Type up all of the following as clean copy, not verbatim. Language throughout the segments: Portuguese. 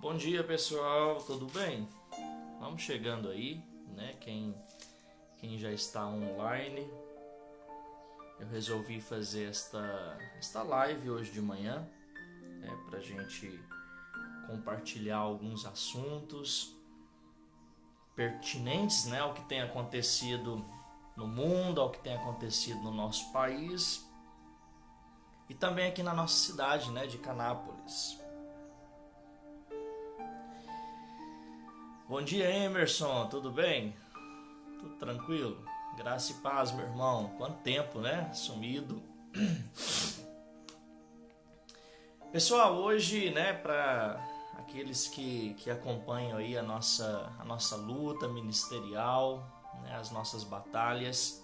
Bom dia, pessoal, tudo bem? Vamos chegando aí, né? Quem já está online, eu resolvi fazer esta live hoje de manhã, para a gente compartilhar alguns assuntos pertinentes, né, ao que tem acontecido no mundo, ao que tem acontecido no nosso país e também aqui na nossa cidade, né, de Canápolis. Bom dia, Emerson, tudo bem? Tudo tranquilo? Graça e paz, meu irmão. Quanto tempo, né? Sumido. Pessoal, hoje, né, para aqueles que acompanham aí a nossa luta ministerial, né, as nossas batalhas,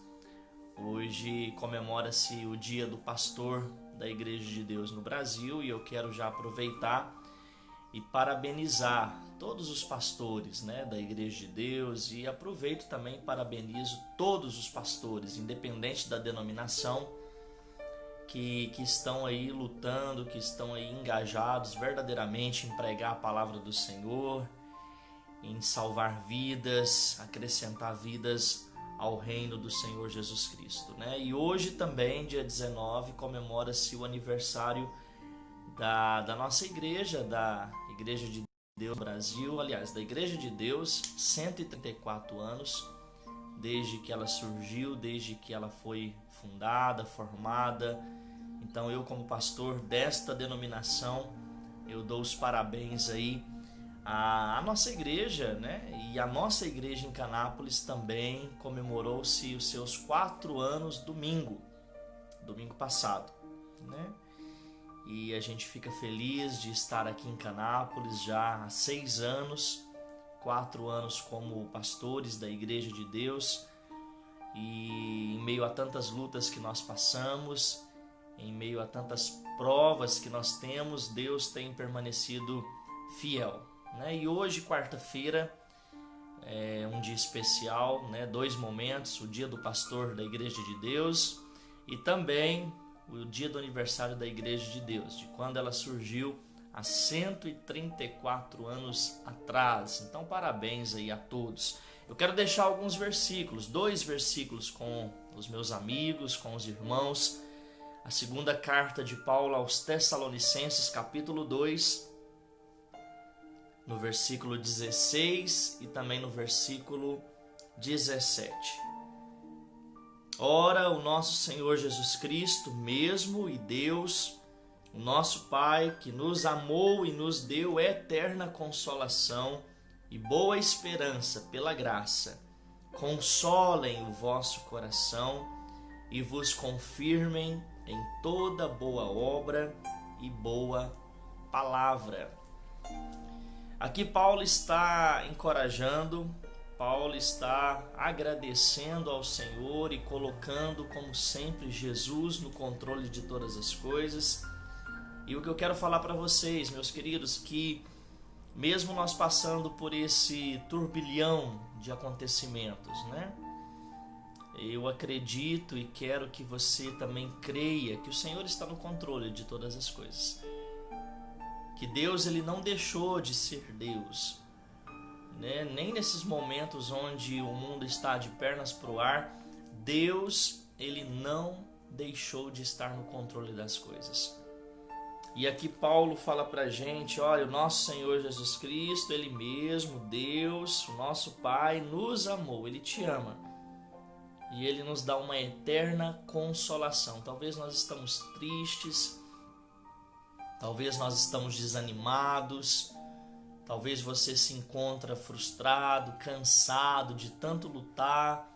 hoje comemora-se o Dia do Pastor da Igreja de Deus no Brasil e eu quero já aproveitar e parabenizar todos os pastores, né, da Igreja de Deus, e aproveito também e parabenizo todos os pastores, independente da denominação, que estão aí lutando, que estão aí engajados verdadeiramente em pregar a palavra do Senhor, em salvar vidas, acrescentar vidas ao reino do Senhor Jesus Cristo, né? E hoje também, dia 19, comemora-se o aniversário da nossa igreja, da Igreja de Deus no Brasil, aliás, da Igreja de Deus, 134 anos, desde que ela surgiu, desde que ela foi fundada, formada. Então eu, como pastor desta denominação, eu dou os parabéns aí à nossa igreja, né? E a nossa igreja em Canápolis também comemorou-se os seus 4 anos domingo passado, né? E a gente fica feliz de estar aqui em Canápolis já há 6 anos, 4 anos como pastores da Igreja de Deus, e em meio a tantas lutas que nós passamos, em meio a tantas provas que nós temos, Deus tem permanecido fiel, né? E hoje, quarta-feira, é um dia especial, né? 2 momentos, o dia do pastor da Igreja de Deus e também o dia do aniversário da Igreja de Deus, de quando ela surgiu há 134 anos atrás. Então, parabéns aí a todos. Eu quero deixar alguns versículos, 2 versículos com os meus amigos, com os irmãos. A segunda carta de Paulo aos Tessalonicenses, capítulo 2, no versículo 16 e também no versículo 17. Ora, o nosso Senhor Jesus Cristo mesmo e Deus, o nosso Pai, que nos amou e nos deu eterna consolação e boa esperança pela graça, consolem o vosso coração e vos confirmem em toda boa obra e boa palavra. Aqui Paulo está encorajando, Paulo está agradecendo ao Senhor e colocando, como sempre, Jesus no controle de todas as coisas. E o que eu quero falar para vocês, meus queridos, que mesmo nós passando por esse turbilhão de acontecimentos, né? Eu acredito e quero que você também creia que o Senhor está no controle de todas as coisas. Que Deus, ele não deixou de ser Deus, né? Nem nesses momentos onde o mundo está de pernas para o ar, Deus, ele não deixou de estar no controle das coisas. E aqui Paulo fala pra gente, olha, o nosso Senhor Jesus Cristo, ele mesmo, Deus, o nosso Pai, nos amou, ele te ama. E ele nos dá uma eterna consolação. Talvez nós estamos tristes, talvez nós estamos desanimados, talvez você se encontra frustrado, cansado de tanto lutar,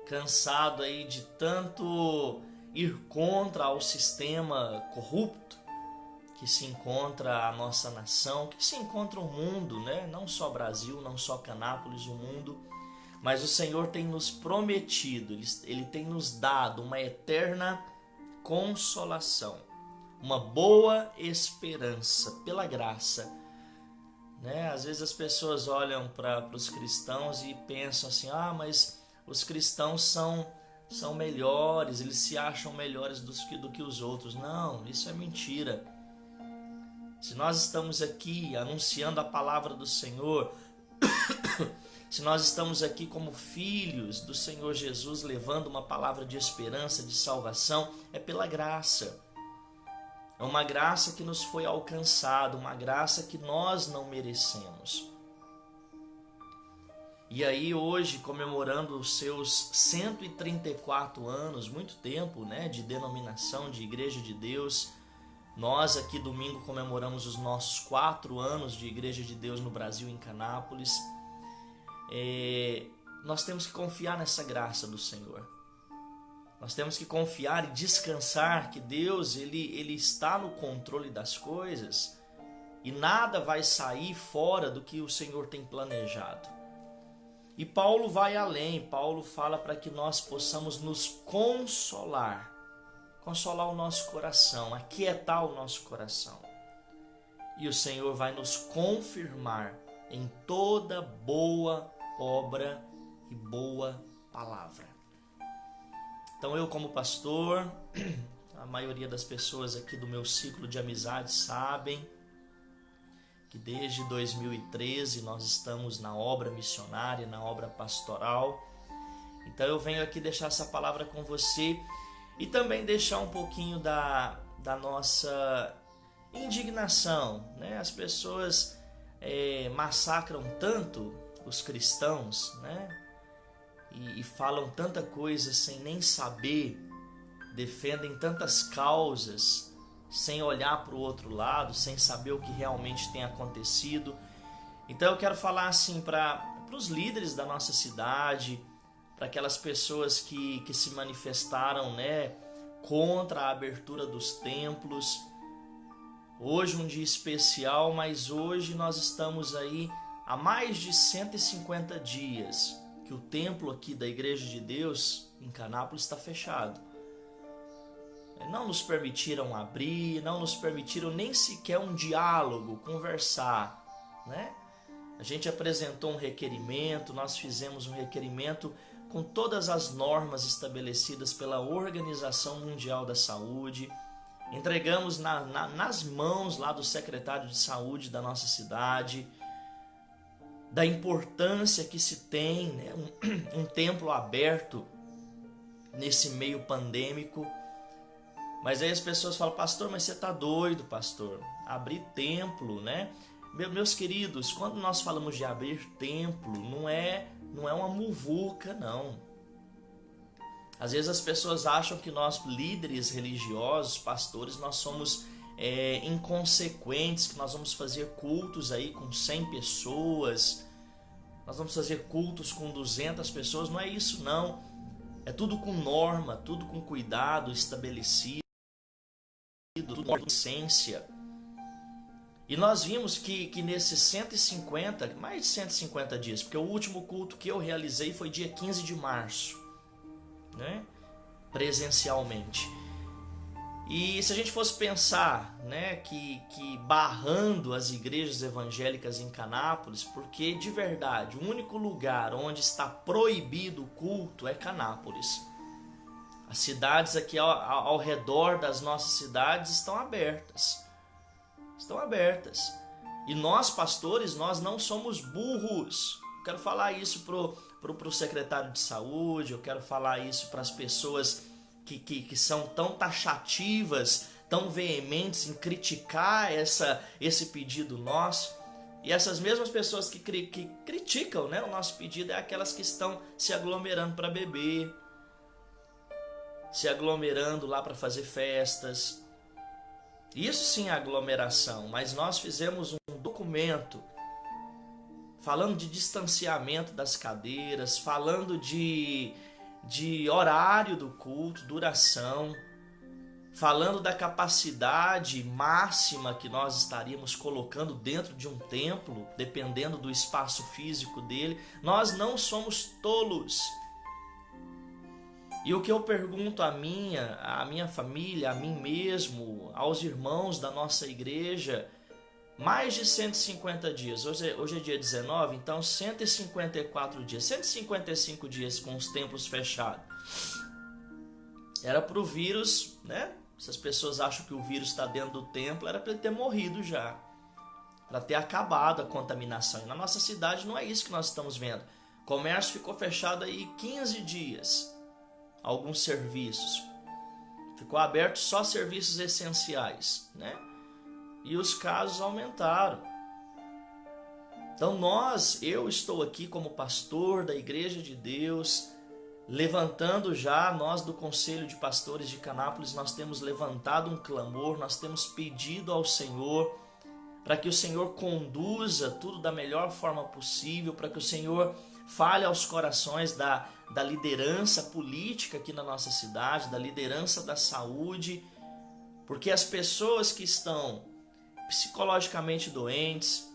cansado aí de tanto ir contra ao sistema corrupto que se encontra a nossa nação, que se encontra o mundo, né? Não só o Brasil, não só Canápolis, o mundo. Mas o Senhor tem nos prometido, Ele tem nos dado uma eterna consolação, uma boa esperança pela graça, né? Às vezes as pessoas olham para os cristãos e pensam assim, mas os cristãos são melhores, eles se acham melhores do que os outros. Não, isso é mentira. se nós estamos aqui anunciando a palavra do Senhor, se nós estamos aqui como filhos do Senhor Jesus, levando uma palavra de esperança, de salvação, é pela graça. É uma graça que nos foi alcançada, uma graça que nós não merecemos. E aí hoje, comemorando os seus 134 anos, muito tempo, né, de denominação, de Igreja de Deus, nós aqui domingo comemoramos os nossos 4 anos de Igreja de Deus no Brasil, em Canápolis. Nós temos que confiar nessa graça do Senhor. Nós temos que confiar e descansar que Deus ele está no controle das coisas e nada vai sair fora do que o Senhor tem planejado. E Paulo vai além, Paulo fala para que nós possamos nos consolar o nosso coração, aquietar o nosso coração. E o Senhor vai nos confirmar em toda boa obra e boa palavra. Então eu, como pastor, a maioria das pessoas aqui do meu ciclo de amizade sabem que desde 2013 nós estamos na obra missionária, na obra pastoral. Então eu venho aqui deixar essa palavra com você e também deixar um pouquinho da nossa indignação, né? As pessoas massacram tanto os cristãos, né? E falam tanta coisa sem nem saber, defendem tantas causas sem olhar para o outro lado, sem saber o que realmente tem acontecido. Então eu quero falar assim para os líderes da nossa cidade, para aquelas pessoas que se manifestaram, né, contra a abertura dos templos. Hoje um dia especial, mas hoje nós estamos aí há mais de 150 dias que o templo aqui da Igreja de Deus em Canápolis está fechado. Não nos permitiram abrir, não nos permitiram nem sequer um diálogo, conversar, né? A gente apresentou um requerimento, nós fizemos um requerimento com todas as normas estabelecidas pela Organização Mundial da Saúde, entregamos nas mãos lá do secretário de saúde da nossa cidade, da importância que se tem, né, um templo aberto nesse meio pandêmico. Mas aí as pessoas falam: pastor, mas você está doido, pastor, abrir templo, né? Meus queridos, quando nós falamos de abrir templo, não é uma muvuca, não. Às vezes as pessoas acham que nós, líderes religiosos, pastores, nós somos inconsequentes, que nós vamos fazer cultos aí com 100 pessoas, nós vamos fazer cultos com 200 pessoas. Não é isso, não. É tudo com norma, tudo com cuidado estabelecido, tudo com essência. E nós vimos que nesses 150, mais de 150 dias, porque o último culto que eu realizei foi dia 15 de março, né? Presencialmente. E se a gente fosse pensar, né, que barrando as igrejas evangélicas em Canápolis, porque de verdade o único lugar onde está proibido o culto é Canápolis. As cidades aqui ao redor das nossas cidades estão abertas. Estão abertas. E nós, pastores, nós não somos burros. Eu quero falar isso pro secretário de saúde, eu quero falar isso para as pessoas que são tão taxativas, tão veementes em criticar esse pedido nosso. E essas mesmas pessoas que criticam, né, o nosso pedido é aquelas que estão se aglomerando para beber, se aglomerando lá para fazer festas. Isso sim é aglomeração, mas nós fizemos um documento falando de distanciamento das cadeiras, falando de horário do culto, duração, falando da capacidade máxima que nós estaríamos colocando dentro de um templo, dependendo do espaço físico dele. Nós não somos tolos. E o que eu pergunto à minha família, a mim mesmo, aos irmãos da nossa igreja, mais de 150 dias, hoje é dia 19, então 154 dias, 155 dias com os templos fechados. Era para o vírus, né, Se as pessoas acham que o vírus está dentro do templo, era para ele ter morrido já, para ter acabado a contaminação. E na nossa cidade não é isso que nós estamos vendo. O comércio ficou fechado aí 15 dias, alguns serviços. Ficou aberto só serviços essenciais, né? E os casos aumentaram. Então eu estou aqui como pastor da Igreja de Deus, levantando já, nós do Conselho de Pastores de Canápolis, nós temos levantado um clamor, nós temos pedido ao Senhor para que o Senhor conduza tudo da melhor forma possível, para que o Senhor fale aos corações da liderança política aqui na nossa cidade, da liderança da saúde, porque as pessoas que estão psicologicamente doentes,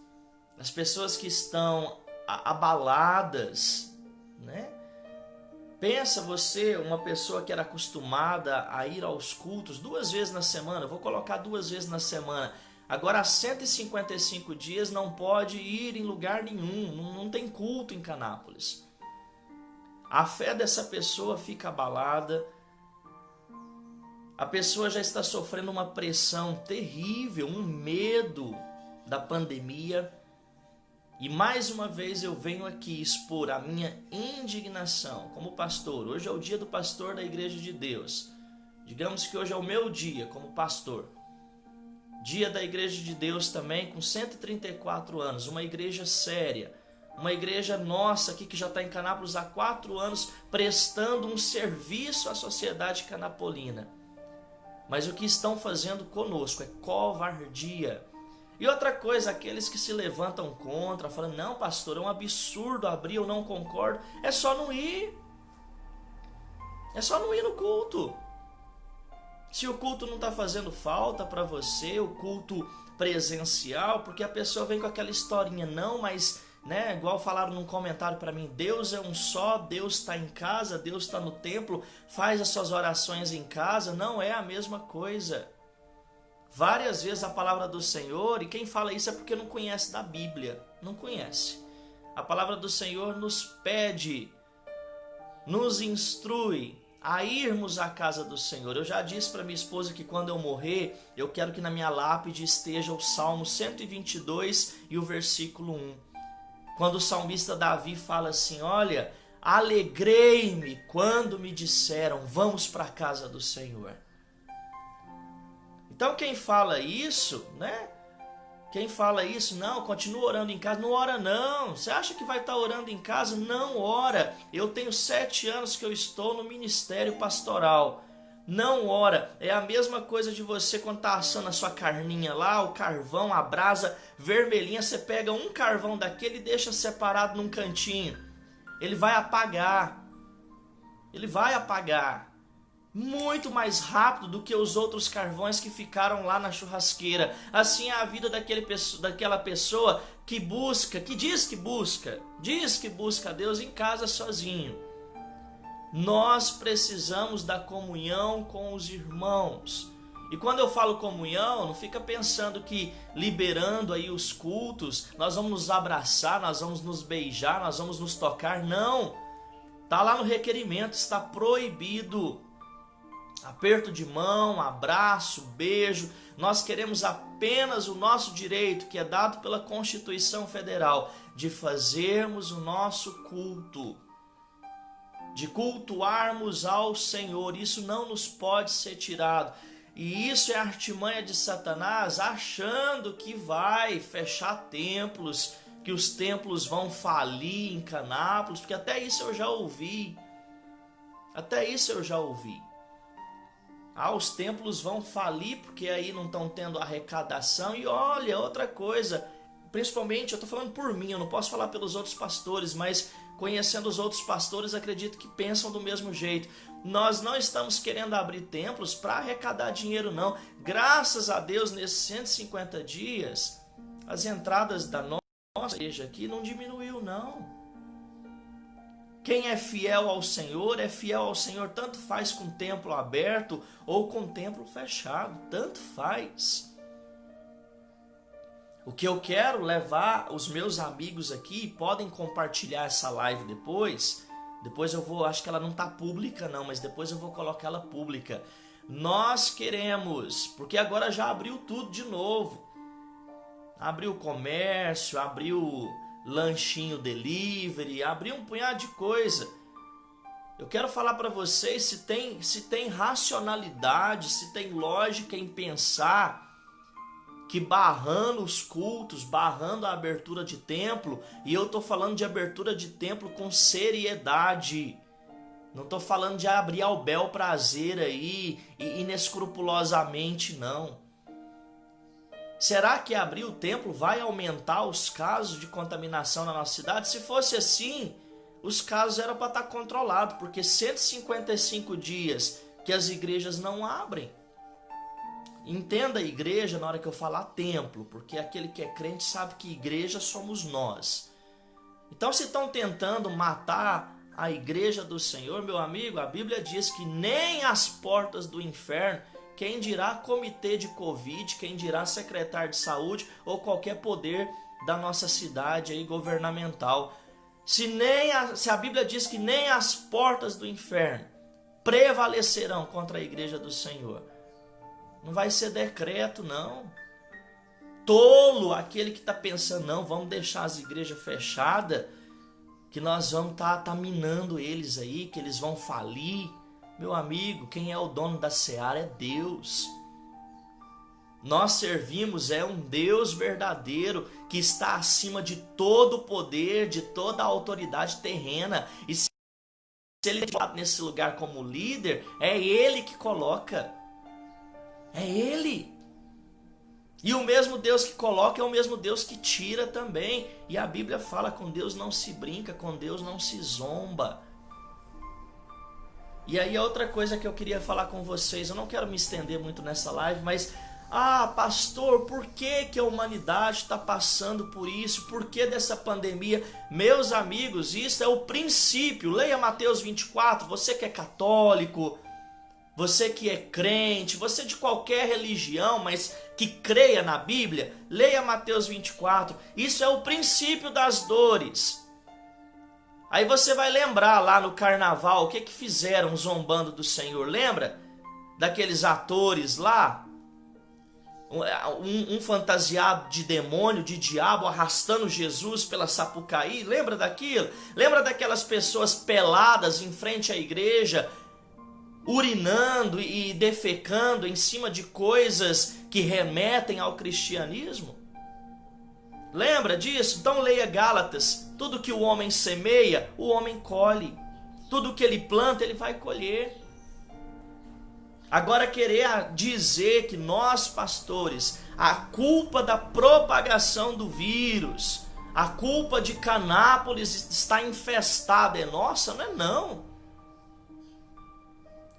as pessoas que estão abaladas, né? Pensa você, uma pessoa que era acostumada a ir aos cultos 2 vezes na semana, vou colocar 2 vezes na semana, agora há 155 dias não pode ir em lugar nenhum, não tem culto em Canápolis. A fé dessa pessoa fica abalada, a pessoa já está sofrendo uma pressão terrível, um medo da pandemia. E mais uma vez eu venho aqui expor a minha indignação como pastor. Hoje é o dia do pastor da Igreja de Deus. Digamos que hoje é o meu dia como pastor. Dia da Igreja de Deus também, com 134 anos, uma igreja séria. Uma igreja nossa aqui que já está em Canápolis há 4 anos, prestando um serviço à sociedade canapolina. Mas o que estão fazendo conosco é covardia. E outra coisa, aqueles que se levantam contra, falando, não pastor, é um absurdo abrir, eu não concordo, é só não ir. É só não ir no culto. Se o culto não está fazendo falta para você, o culto presencial, porque a pessoa vem com aquela historinha, não, mas, né, igual falaram num comentário para mim, Deus é um só, Deus está em casa, Deus está no templo, faz as suas orações em casa, não é a mesma coisa. Várias vezes a palavra do Senhor, e quem fala isso é porque não conhece da Bíblia, não conhece. A palavra do Senhor nos pede, nos instrui a irmos à casa do Senhor. Eu já disse para minha esposa que quando eu morrer, eu quero que na minha lápide esteja o Salmo 122 e o versículo 1. Quando o salmista Davi fala assim, olha, alegrei-me quando me disseram, vamos para a casa do Senhor. Então quem fala isso, né? Quem fala isso, não, continua orando em casa, não ora não. Você acha que vai estar orando em casa? Não ora. Eu tenho 7 anos que eu estou no ministério pastoral. Não ora. É a mesma coisa de você quando está assando a sua carninha lá, o carvão, a brasa vermelhinha, você pega um carvão daquele e deixa separado num cantinho. Ele vai apagar. Ele vai apagar. Muito mais rápido do que os outros carvões que ficaram lá na churrasqueira. Assim é a vida daquela pessoa que busca, que diz que busca a Deus em casa sozinho. Nós precisamos da comunhão com os irmãos. E quando eu falo comunhão, não fica pensando que liberando aí os cultos, nós vamos nos abraçar, nós vamos nos beijar, nós vamos nos tocar. Não, está lá no requerimento, está proibido. Aperto de mão, abraço, beijo. Nós queremos apenas o nosso direito, que é dado pela Constituição Federal, de fazermos o nosso culto, de cultuarmos ao Senhor. Isso não nos pode ser tirado. E isso é a artimanha de Satanás, achando que vai fechar templos, que os templos vão falir em Canápolis, porque até isso eu já ouvi. Os templos vão falir porque aí não estão tendo arrecadação. E olha, outra coisa, principalmente, eu estou falando por mim, eu não posso falar pelos outros pastores, mas conhecendo os outros pastores, acredito que pensam do mesmo jeito. Nós não estamos querendo abrir templos para arrecadar dinheiro, não. Graças a Deus, nesses 150 dias, as entradas da nossa igreja aqui não diminuiu, não. Quem é fiel ao Senhor, tanto faz com o templo aberto ou com o templo fechado, tanto faz. O que eu quero levar os meus amigos aqui, podem compartilhar essa live depois eu vou, acho que ela não está pública não, mas depois eu vou colocar ela pública. Nós queremos, porque agora já abriu tudo de novo. Abriu o comércio, abriu lanchinho delivery, abriu um punhado de coisa. Eu quero falar para vocês, se tem racionalidade, se tem lógica em pensar que barrando os cultos, barrando a abertura de templo, e eu estou falando de abertura de templo com seriedade, não estou falando de abrir ao bel prazer aí, inescrupulosamente não. Será que abrir o templo vai aumentar os casos de contaminação na nossa cidade? Se fosse assim, os casos eram para estar controlados, porque 155 dias que as igrejas não abrem. Entenda a igreja na hora que eu falar templo, porque aquele que é crente sabe que igreja somos nós. Então, se estão tentando matar a igreja do Senhor, meu amigo, a Bíblia diz que nem as portas do inferno, quem dirá comitê de Covid, quem dirá secretário de saúde ou qualquer poder da nossa cidade aí governamental. Se a Bíblia diz que nem as portas do inferno prevalecerão contra a igreja do Senhor, não vai ser decreto, não. Tolo aquele que está pensando, não, vamos deixar as igrejas fechadas, que nós vamos estar minando eles aí, que eles vão falir. Meu amigo, quem é o dono da seara é Deus. Nós servimos um Deus verdadeiro que está acima de todo o poder, de toda a autoridade terrena. E se ele está nesse lugar como líder, é Ele que coloca. É Ele. E o mesmo Deus que coloca é o mesmo Deus que tira também. E a Bíblia fala, com Deus não se brinca, com Deus não se zomba. E aí outra coisa que eu queria falar com vocês, eu não quero me estender muito nessa live, mas pastor, por que a humanidade está passando por isso? Por que dessa pandemia? Meus amigos, isso é o princípio. Leia Mateus 24, você que é católico, você que é crente, você de qualquer religião, mas que creia na Bíblia, leia Mateus 24. Isso é o princípio das dores. Aí você vai lembrar lá no carnaval o que fizeram zombando do Senhor. Lembra daqueles atores lá? Um fantasiado de demônio, de diabo, arrastando Jesus pela Sapucaí. Lembra daquilo? Lembra daquelas pessoas peladas em frente à igreja, urinando e defecando em cima de coisas que remetem ao cristianismo? Lembra disso? Então leia Gálatas. Tudo que o homem semeia, o homem colhe. Tudo que ele planta, ele vai colher. Agora querer dizer que nós, pastores, a culpa da propagação do vírus, a culpa de Canápolis estar infestada é nossa, não é não.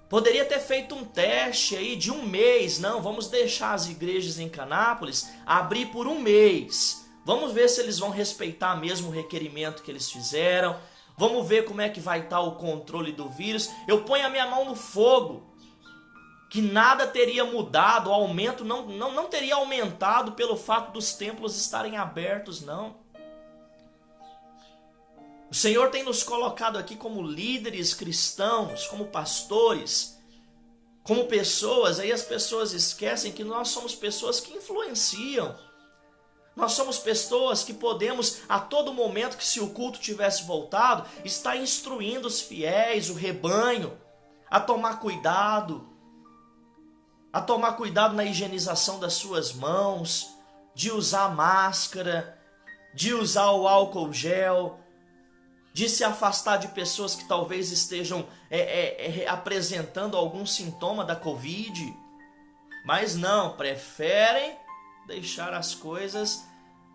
Poderia ter feito um teste aí de 1 mês. Não, vamos deixar as igrejas em Canápolis abrir por 1 mês. Vamos ver se eles vão respeitar mesmo o requerimento que eles fizeram. Vamos ver como é que vai estar o controle do vírus. Eu ponho a minha mão no fogo, que nada teria mudado, o aumento não teria aumentado pelo fato dos templos estarem abertos, não. O Senhor tem nos colocado aqui como líderes cristãos, como pastores, como pessoas. Aí as pessoas esquecem que nós somos pessoas que influenciam. Nós somos pessoas que podemos, a todo momento que se o culto tivesse voltado, estar instruindo os fiéis, o rebanho, a tomar cuidado na higienização das suas mãos, de usar máscara, de usar o álcool gel, de se afastar de pessoas que talvez estejam apresentando algum sintoma da Covid. Mas não, preferem deixar as coisas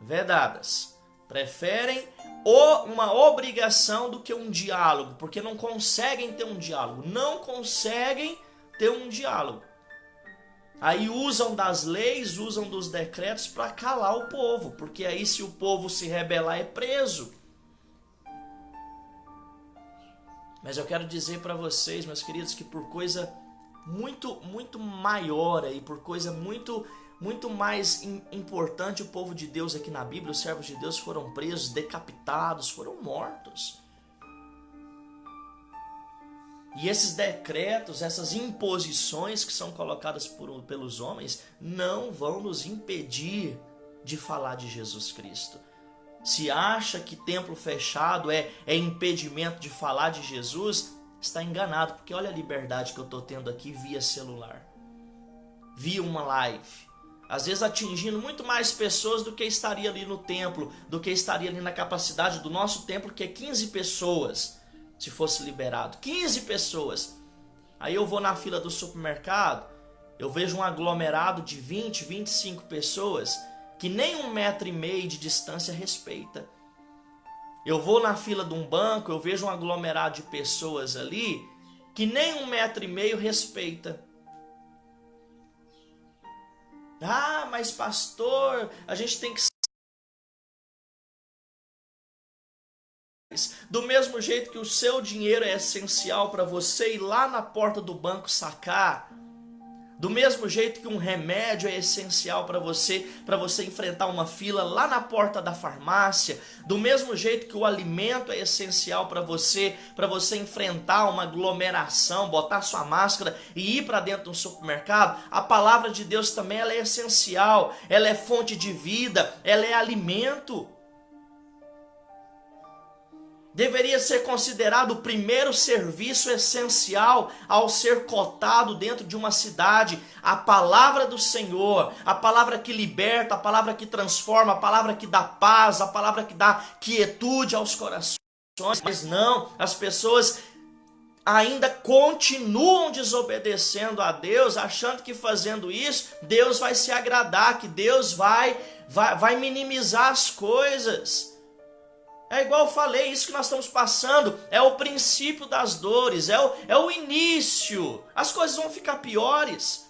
vedadas. Preferem uma obrigação do que um diálogo, porque não conseguem ter um diálogo. Não conseguem ter um diálogo. Aí usam das leis, usam dos decretos para calar o povo, porque aí se o povo se rebelar é preso. Mas eu quero dizer para vocês, meus queridos, que por coisa muito maior aí, por coisa muito mais importante, o povo de Deus aqui na Bíblia, os servos de Deus foram presos, decapitados, foram mortos. E esses decretos, essas imposições que são colocadas pelos homens, não vão nos impedir de falar de Jesus Cristo. Se acha que templo fechado é impedimento de falar de Jesus, está enganado, porque olha a liberdade que eu estou tendo aqui via celular, via uma live, às vezes atingindo muito mais pessoas do que estaria ali no templo, do que estaria ali na capacidade do nosso templo, que é 15 pessoas, se fosse liberado, 15 pessoas. Aí eu vou na fila do supermercado, eu vejo um aglomerado de 20, 25 pessoas, que nem 1,5 metro de distância respeita. Eu vou na fila de um banco, eu vejo um aglomerado de pessoas ali, que nem 1,5 metro respeita. Ah, mas pastor, a gente tem que... Do mesmo jeito que o seu dinheiro é essencial para você ir lá na porta do banco sacar, do mesmo jeito que um remédio é essencial para você enfrentar uma fila lá na porta da farmácia, do mesmo jeito que o alimento é essencial para você enfrentar uma aglomeração, botar sua máscara e ir para dentro de um supermercado, a palavra de Deus também ela é essencial, ela é fonte de vida, ela é alimento. Deveria ser considerado o primeiro serviço essencial ao ser cotado dentro de uma cidade, a palavra do Senhor, a palavra que liberta, a palavra que transforma, a palavra que dá paz, a palavra que dá quietude aos corações. Mas não, as pessoas ainda continuam desobedecendo a Deus, achando que fazendo isso, Deus vai se agradar, que Deus vai minimizar as coisas. É igual eu falei, isso que nós estamos passando é o princípio das dores, é o início. As coisas vão ficar piores.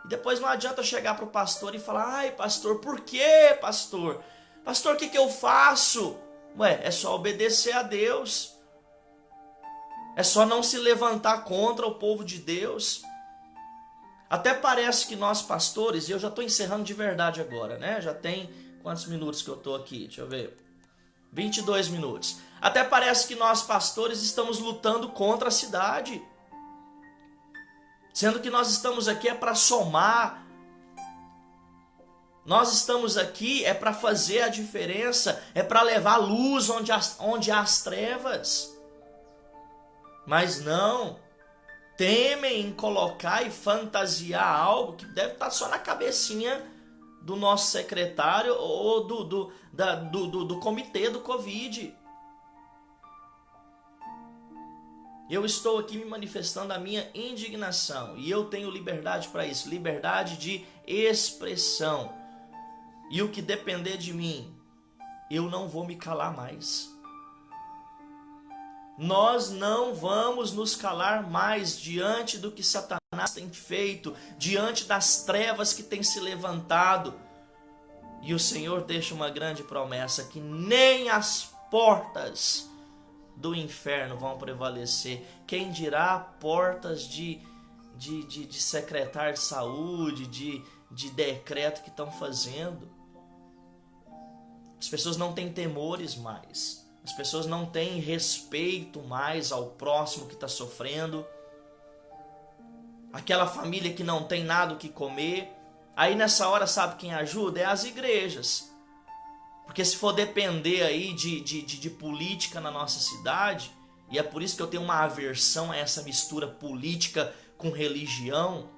E depois não adianta chegar para o pastor e falar: ai pastor, por quê pastor? Pastor, o que eu faço? Ué, é só obedecer a Deus. É só não se levantar contra o povo de Deus. Até parece que nós pastores, e eu já estou encerrando de verdade agora, né? Já tem quantos minutos que eu estou aqui? Deixa eu ver. 22 minutos. Até parece que nós pastores estamos lutando contra a cidade. Sendo que nós estamos aqui é para somar. Nós estamos aqui é para fazer a diferença, é para levar luz onde há as trevas. Mas não, temem em colocar e fantasiar algo que deve estar só na cabecinha do nosso secretário ou do comitê do Covid. Eu estou aqui me manifestando a minha indignação e eu tenho liberdade para isso, liberdade de expressão. E o que depender de mim, eu não vou me calar mais. Nós não vamos nos calar mais diante do que Satanás tem feito, diante das trevas que tem se levantado. E o Senhor deixa uma grande promessa, que nem as portas do inferno vão prevalecer. Quem dirá portas de secretário de saúde, de decreto que estão fazendo. As pessoas não têm temores mais. As pessoas não têm respeito mais ao próximo que está sofrendo. Aquela família que não tem nada o que comer. Aí nessa hora, sabe quem ajuda? É as igrejas. Porque se for depender aí de política na nossa cidade, e é por isso que eu tenho uma aversão a essa mistura política com religião,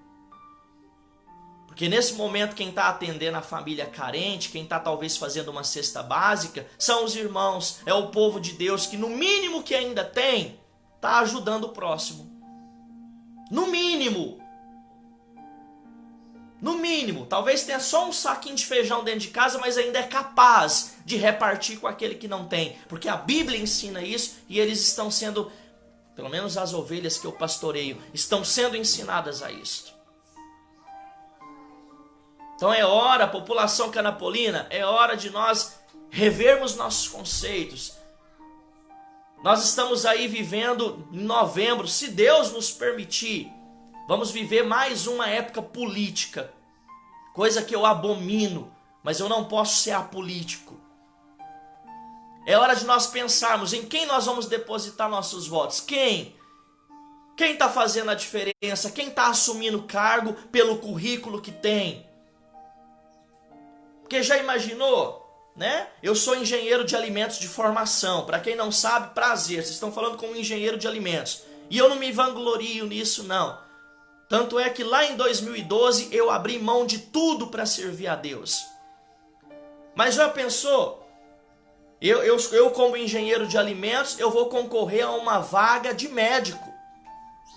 porque nesse momento quem está atendendo a família carente, quem está talvez fazendo uma cesta básica, são os irmãos, é o povo de Deus que no mínimo que ainda tem, está ajudando o próximo. No mínimo. No mínimo, talvez tenha só um saquinho de feijão dentro de casa, mas ainda é capaz de repartir com aquele que não tem. Porque a Bíblia ensina isso e eles estão sendo, pelo menos as ovelhas que eu pastoreio, estão sendo ensinadas a isso. Então é hora, população canapolina, é hora de nós revermos nossos conceitos. Nós estamos aí vivendo em novembro, se Deus nos permitir, vamos viver mais uma época política, coisa que eu abomino, mas eu não posso ser apolítico. É hora de nós pensarmos em quem nós vamos depositar nossos votos. Quem? Quem está fazendo a diferença? Quem está assumindo cargo pelo currículo que tem? Porque já imaginou, né? Eu sou engenheiro de alimentos de formação. Para quem não sabe, prazer. Vocês estão falando com um engenheiro de alimentos. E eu não me vanglorio nisso, não. Tanto é que lá em 2012 eu abri mão de tudo para servir a Deus. Mas já pensou? Eu como engenheiro de alimentos, eu vou concorrer a uma vaga de médico.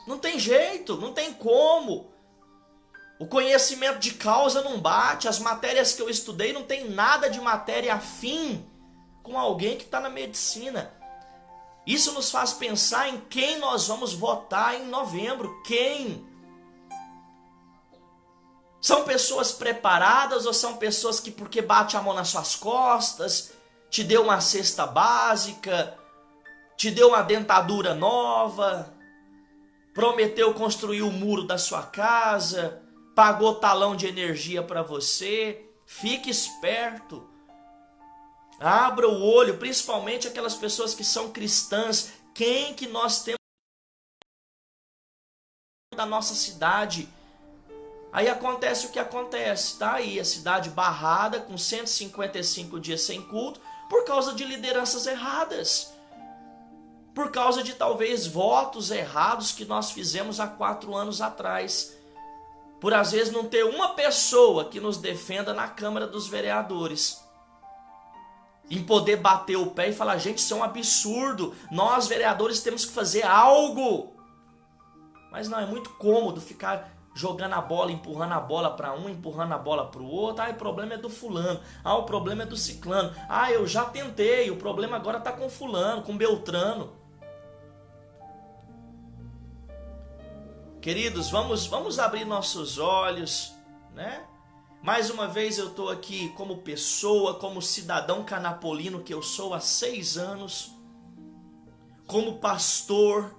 Não tem jeito, não tem como. O conhecimento de causa não bate, as matérias que eu estudei não tem nada de matéria afim com alguém que está na medicina. Isso nos faz pensar em quem nós vamos votar em novembro. Quem? São pessoas preparadas ou são pessoas que porque bate a mão nas suas costas, te deu uma cesta básica, te deu uma dentadura nova, prometeu construir o muro da sua casa, pagou talão de energia para você? Fique esperto. Abra o olho, principalmente aquelas pessoas que são cristãs. Quem que nós temos da nossa cidade? Aí acontece o que acontece, tá aí a cidade barrada com 155 dias sem culto por causa de lideranças erradas. Por causa de talvez votos errados que nós fizemos há 4 anos atrás. Por às vezes não ter uma pessoa que nos defenda na Câmara dos Vereadores. Em poder bater o pé e falar, gente, isso é um absurdo. Nós, vereadores, temos que fazer algo. Mas não, é muito cômodo ficar jogando a bola, empurrando a bola para um, empurrando a bola para o outro. Ah, o problema é do fulano. Ah, o problema é do ciclano. Ah, eu já tentei, o problema agora está com fulano, com Beltrano. Queridos, vamos abrir nossos olhos, né? Mais uma vez eu estou aqui como pessoa, como cidadão canapolino que eu sou há 6 anos, como pastor,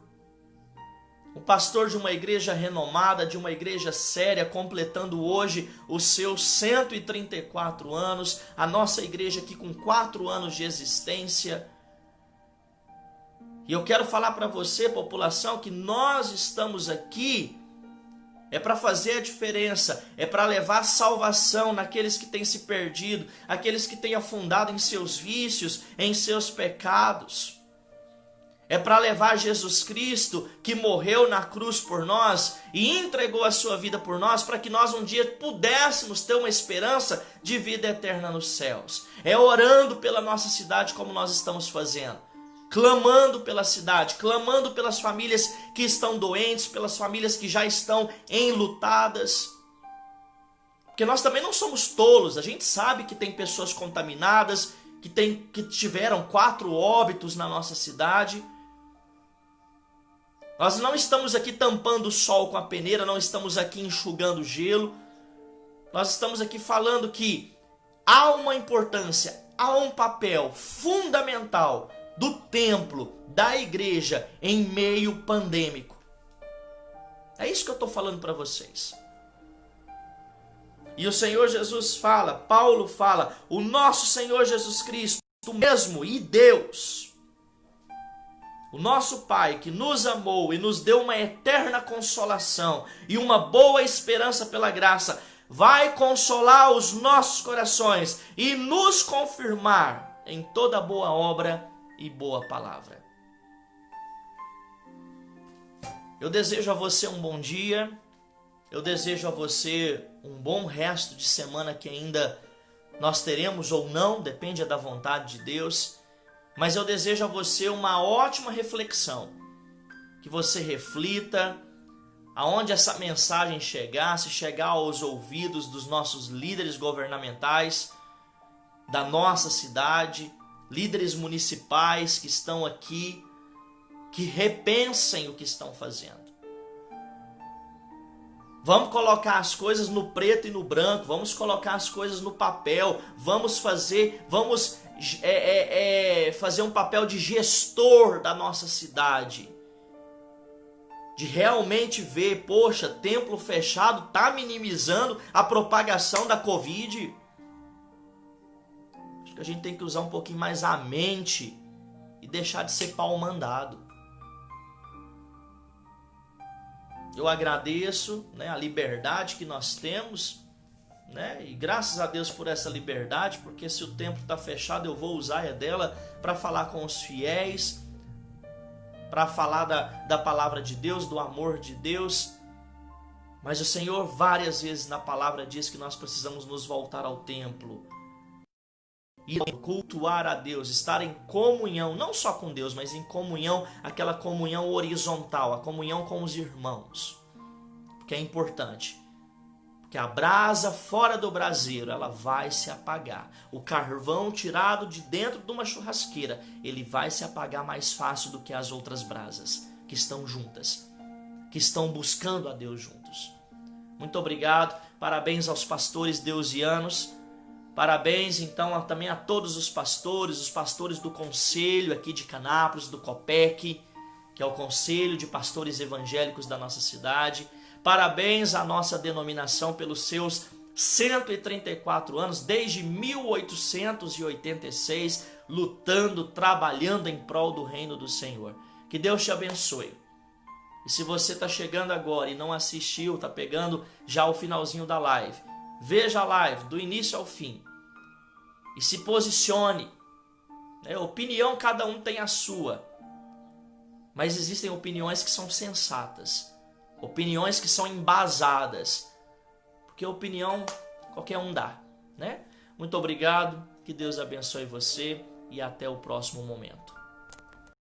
o pastor de uma igreja renomada, de uma igreja séria, completando hoje os seus 134 anos, a nossa igreja aqui com 4 anos de existência. E eu quero falar para você, população, que nós estamos aqui é para fazer a diferença, é para levar salvação naqueles que têm se perdido, aqueles que têm afundado em seus vícios, em seus pecados. É para levar Jesus Cristo, que morreu na cruz por nós e entregou a sua vida por nós, para que nós um dia pudéssemos ter uma esperança de vida eterna nos céus. É orando pela nossa cidade como nós estamos fazendo. Clamando pela cidade, clamando pelas famílias que estão doentes, pelas famílias que já estão enlutadas. Porque nós também não somos tolos, a gente sabe que tem pessoas contaminadas, que tiveram 4 óbitos na nossa cidade. Nós não estamos aqui tampando o sol com a peneira, não estamos aqui enxugando gelo. Nós estamos aqui falando que há uma importância, há um papel fundamental do templo, da igreja, em meio pandêmico. É isso que eu estou falando para vocês. E o Senhor Jesus fala, Paulo fala, o nosso Senhor Jesus Cristo mesmo e Deus, o nosso Pai que nos amou e nos deu uma eterna consolação e uma boa esperança pela graça, vai consolar os nossos corações e nos confirmar em toda boa obra e boa palavra. Eu desejo a você um bom dia, eu desejo a você um bom resto de semana que ainda nós teremos ou não, depende da vontade de Deus, mas eu desejo a você uma ótima reflexão, que você reflita aonde essa mensagem chegar, se chegar aos ouvidos dos nossos líderes governamentais, da nossa cidade, líderes municipais que estão aqui, que repensem o que estão fazendo. Vamos colocar as coisas no preto e no branco, vamos colocar as coisas no papel, vamos fazer um papel de gestor da nossa cidade. De realmente ver, poxa, templo fechado está minimizando a propagação da Covid. Acho que a gente tem que usar um pouquinho mais a mente e deixar de ser pau mandado. Eu agradeço, né, a liberdade que nós temos, né, e graças a Deus por essa liberdade, porque se o templo está fechado eu vou usar dela para falar com os fiéis, para falar da palavra de Deus, do amor de Deus. Mas o Senhor várias vezes na palavra diz que nós precisamos nos voltar ao templo e cultuar a Deus, estar em comunhão, não só com Deus, mas em comunhão, aquela comunhão horizontal, a comunhão com os irmãos, porque é importante. Porque a brasa fora do braseiro, ela vai se apagar. O carvão tirado de dentro de uma churrasqueira, ele vai se apagar mais fácil do que as outras brasas que estão juntas, que estão buscando a Deus juntos. Muito obrigado, parabéns aos pastores deusianos, parabéns então também a todos os pastores do conselho aqui de Canápolis, do COPEC, que é o Conselho de Pastores Evangélicos da nossa cidade. Parabéns à nossa denominação pelos seus 134 anos, desde 1886, lutando, trabalhando em prol do reino do Senhor. Que Deus te abençoe. E se você está chegando agora e não assistiu, está pegando já o finalzinho da live, veja a live do início ao fim e se posicione. Opinião, cada um tem a sua, mas existem opiniões que são sensatas, opiniões que são embasadas, porque opinião qualquer um dá, né? Muito obrigado, que Deus abençoe você e até o próximo momento.